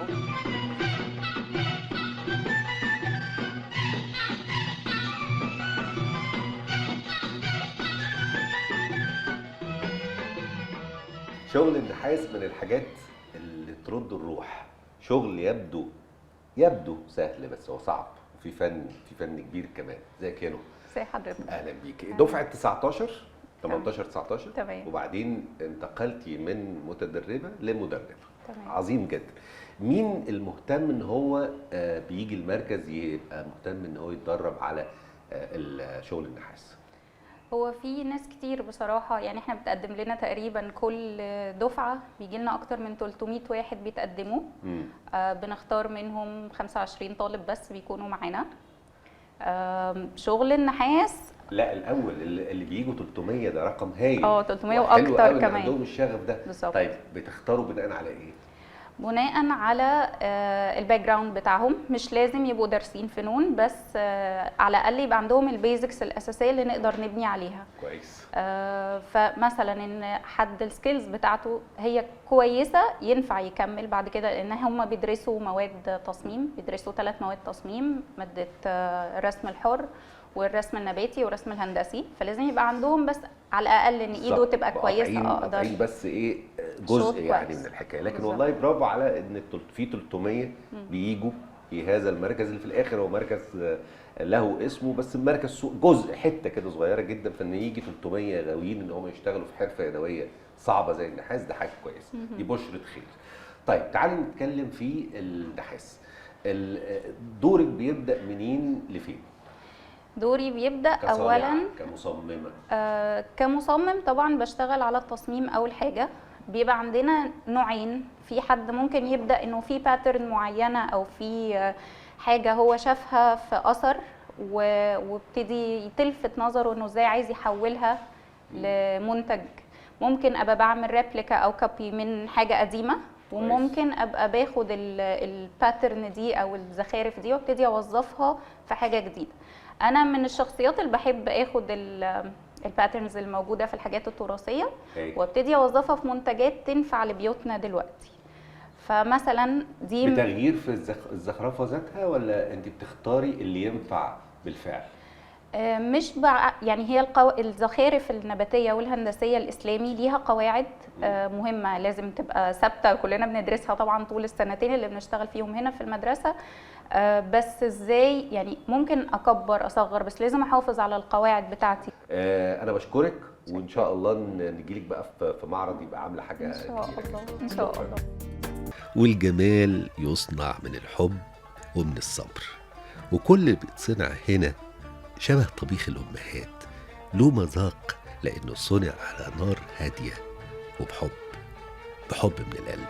شغل النحاس من الحاجات اللي ترد الروح. شغل يبدو سهل بس هو صعب، وفي فن كبير كمان. ازيك يا نور؟ ازي حضرتك؟ اهلا بيك. دفعه 19 19 تمام. وبعدين انتقلتي من متدربه لمدربه. تمام. عظيم جدا. مين المهتم ان هو بيجي المركز يبقى مهتم ان هو يتدرب على شغل النحاس؟ هو في ناس كتير بصراحة، يعني احنا بتقدم لنا تقريبا كل دفعة بيجي لنا اكتر من 300 واحد بيتقدموا. بنختار منهم 25 طالب بس بيكونوا معانا. شغل النحاس، لا الاول اللي بييجوا 300 ده رقم هايل. 300 واكتر كمان. عندهم الشغف ده بالظبط. طيب بتختاروا بناء على ايه؟ بناء على الباك جراوند بتاعهم. مش لازم يبقوا دارسين فنون، بس على الاقل يبقى عندهم البيزكس الاساسيه اللي نقدر نبني عليها. كويس. فمثلا ان حد السكيلز بتاعته هي كويسه ينفع يكمل بعد كده، لان هم بيدرسوا مواد تصميم، بيدرسوا 3 مواد تصميم، ماده الرسم الحر والرسم النباتي والرسم الهندسي، فلازم يبقى عندهم بس على الاقل ان ايده تبقى كويسه اقدر بس ايه جزء يعني من الحكايه. لكن بالزبط. والله برافو على ان في 300 بييجوا في هذا المركز اللي في الاخر هو مركز له اسمه، بس المركز جزء حته كده صغيره جدا، فان يجي 300 غاويين ان هم يشتغلوا في حرفه يدويه صعبه زي النحاس ده حاجه كويسه، دي بشره خير. طيب تعالي نتكلم في النحاس. دورك بيبدا منين لفين؟ دوري بيبدأ أولاً كمصممة. كمصمم طبعاً بشتغل على التصميم. أول حاجة بيبقى عندنا نوعين. في حد ممكن يبدأ إنه في باترن معينة أو في حاجة هو شافها في أثر وابتدي تلفت نظره إنه إزاي عايز يحولها لمنتج. ممكن أبقى بعمل ريبليكا أو كوبي من حاجة قديمة، وممكن أبقى باخد الباترن دي أو الزخارف دي وابتدي أوظفها في حاجة جديدة. انا من الشخصيات اللي بحب اخد الباترنز الموجوده في الحاجات التراثيه وابتدي اوظفها في منتجات تنفع لبيوتنا دلوقتي. فمثلا دي بتغيير في الزخرفه ذاتها، ولا انت بتختاري اللي ينفع بالفعل؟ مش يعني هي الزخارف النباتيه والهندسيه الاسلامي ليها قواعد مهمه لازم تبقى ثابته، كلنا بندرسها طبعا طول السنتين اللي بنشتغل فيهم هنا في المدرسه. بس ازاي يعني ممكن اكبر اصغر، بس لازم احافظ على القواعد بتاعتي. انا بشكرك، وان شاء الله نجيلك بقى في معرض يبقى عامله حاجه ان شاء الله. ان شاء الله. والجمال يصنع من الحب ومن الصبر، وكل اللي بيتصنع هنا شبه طبيخ الامهات، له مذاق لانه صنع على نار هاديه وبحب من القلب.